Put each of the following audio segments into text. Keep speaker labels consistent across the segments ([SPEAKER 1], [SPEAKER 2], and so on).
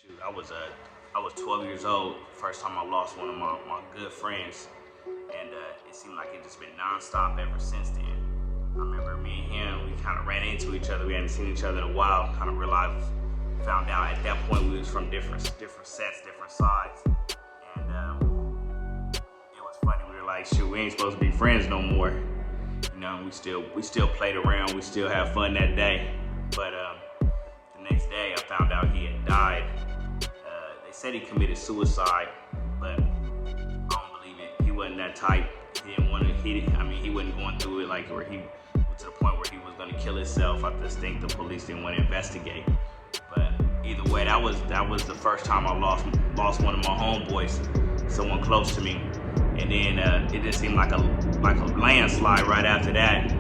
[SPEAKER 1] Shoot, I was 12 years old. First time I lost one of my good friends, and it seemed like it just been nonstop ever since then. I remember me and him, we kind of ran into each other. We hadn't seen each other in a while. Kind of realized, found out at that point we was from different sets, different sides, and it was funny. We were like, shoot, we ain't supposed to be friends no more. You know, we still played around. We still had fun that day, but the next day I found out he had died. They said he committed suicide, but I don't believe it. He wasn't that type. He didn't want to. He wasn't going through it like where he to the point where he was going to kill himself. I just think the police didn't want to investigate. But either way, that was the first time I lost one of my homeboys, someone close to me. And then it just seemed like a landslide right after that.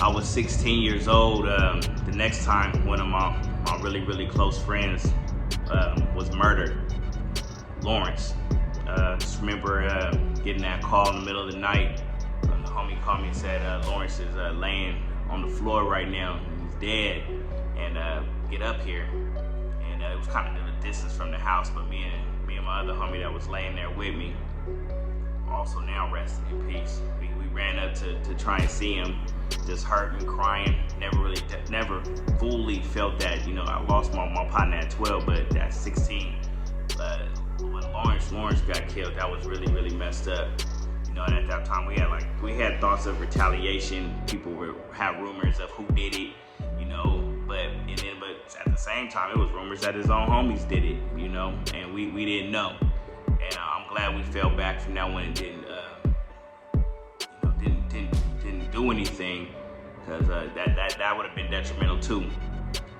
[SPEAKER 1] I was 16 years old. The next time one of my really close friends was murdered, Lawrence. Just remember getting that call in the middle of the night. The homie called me and said Lawrence is laying on the floor right now. He's dead, and get up here. And it was kind of a distance from the house, but me and my other homie that was laying there with me also now resting in peace. We ran up to try and see him, just hurting, crying. Never fully felt that, you know, I lost my partner at 12, but at 16, when Lawrence got killed, that was really messed up. You know, and at that time we had thoughts of retaliation. People had rumors of who did it, you know, but at the same time it was rumors that his own homies did it, you know, and we didn't know. And I'm glad we fell back from that one and didn't do anything, because that would have been detrimental too.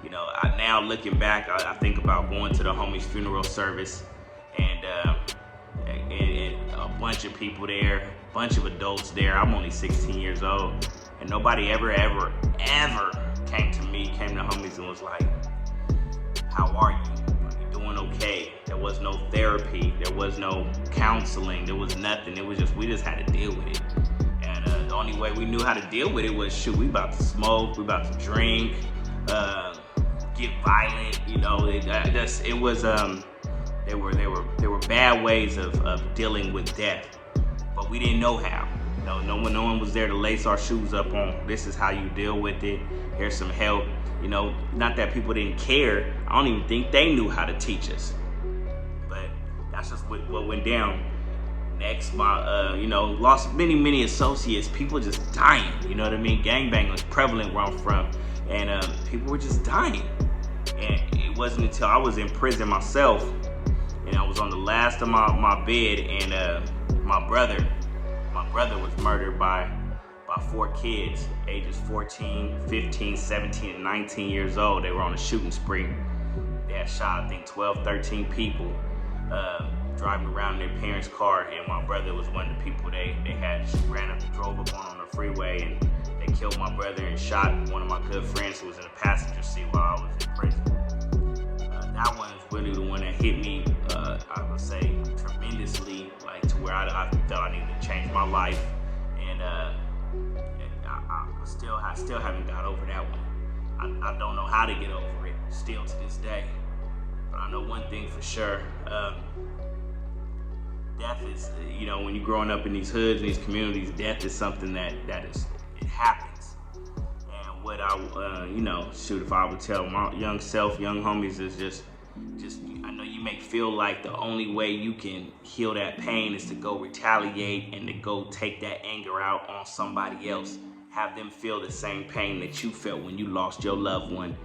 [SPEAKER 1] You know, now looking back, I think about going to the homie's funeral service, and a bunch of people there, a bunch of adults there. I'm only 16 years old, and nobody ever came to the homies and was like, how are you? Are you doing okay? There was no therapy, there was no counseling, there was nothing. It was just, we just had to deal with it. And the only way we knew how to deal with it was, shoot, we about to smoke, we about to drink, get violent, you know. There were bad ways of dealing with death, but we didn't know how. No one was there to lace our shoes up on, this is how you deal with it, here's some help. You know, not that people didn't care, I don't even think they knew how to teach us. But that's just what went down. Next, lost many associates, people just dying, you know what I mean? Gangbang was prevalent where I'm from, and people were just dying. And it wasn't until I was in prison myself, and I was on the last of my bed, and my brother was murdered by 4 kids, ages 14, 15, 17, and 19 years old. They were on a shooting spree. They had shot, I think, 12, 13 people, driving around in their parents' car, and my brother was one of the people they had drove up on the freeway, and they killed my brother and shot one of my good friends who was in the passenger seat while I was in prison. That one is really the one that hit me, I would say, tremendously, like to where I felt I needed to change my life, and I still haven't got over that one. I don't know how to get over it still to this day, but I know one thing for sure. Death is, you know, when you're growing up in these hoods and these communities, death is something that it happens. And what if I would tell my young homies is just, I know you may feel like the only way you can heal that pain is to go retaliate and to go take that anger out on somebody else. Have them feel the same pain that you felt when you lost your loved one.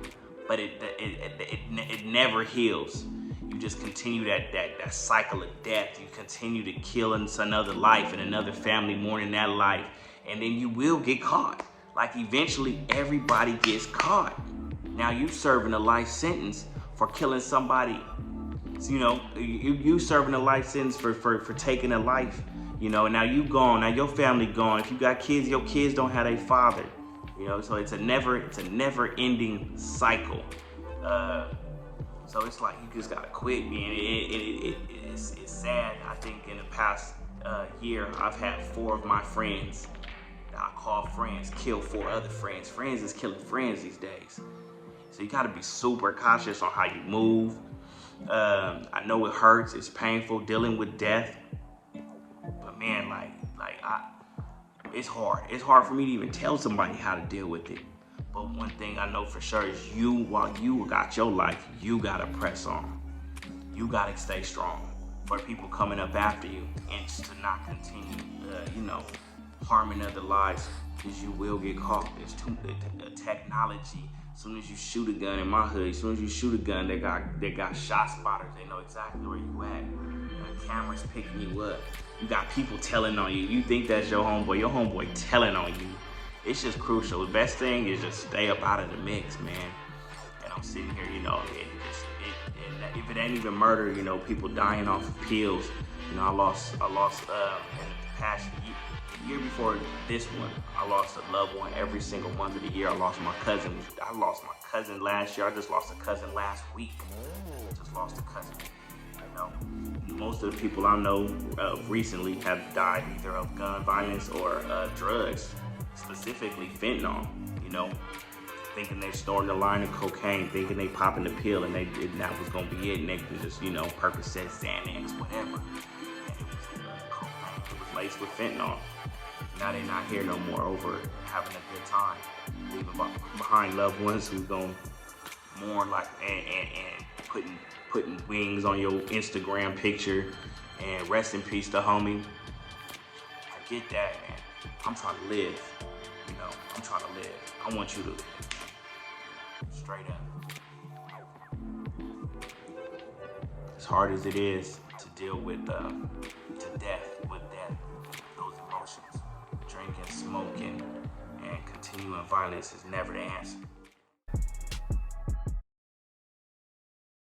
[SPEAKER 1] But it never heals. You just continue that cycle of death. You continue to kill another life and another family mourning that life. And then you will get caught. Like eventually everybody gets caught. Now you serving a life sentence for killing somebody. You know, you serving a life sentence for taking a life. You know, now you gone, now your family gone. If you got kids, your kids don't have a father. You know, so it's a never-ending cycle. So it's like you just gotta quit, man. It's sad. I think in the past year, I've had 4 of my friends I call friends, kill 4 other friends. Friends is killing friends these days. So you gotta be super cautious on how you move. I know it hurts, it's painful dealing with death, but man, it's hard. It's hard for me to even tell somebody how to deal with it. But one thing I know for sure is while you got your life, you gotta press on. You gotta stay strong for people coming up after you, and to not continue, harming other lives, because you will get caught. There's technology. As soon as you shoot a gun in my hood, as soon as you shoot a gun, they got shot spotters. They know exactly where you at. You got cameras picking you up. You got people telling on you. You think that's your homeboy telling on you. It's just crucial. The best thing is just stay up out of the mix, man. And I'm sitting here, if it ain't even murder, people dying off of pills. I lost in the past year before this one, I lost a loved one every single month of the year. I lost my cousin. I lost my cousin last year. I just lost a cousin last week. Just lost a cousin. Most of the people I know recently have died either of gun violence or drugs, specifically fentanyl. Thinking they're storing a line of cocaine, thinking they popping the pill, and that was gonna be it, and they could just, Percocet, Xanax, whatever. And it was cocaine. It was laced with fentanyl. Now they're not here no more over having a good time, leaving behind loved ones who's gonna mourn and putting wings on your Instagram picture, and rest in peace to homie. I get that, man. I'm trying to live. I'm trying to live. I want you to live. Straight up. As hard as it is to deal with death, those emotions, drinking, smoking, and continuing violence is never the answer.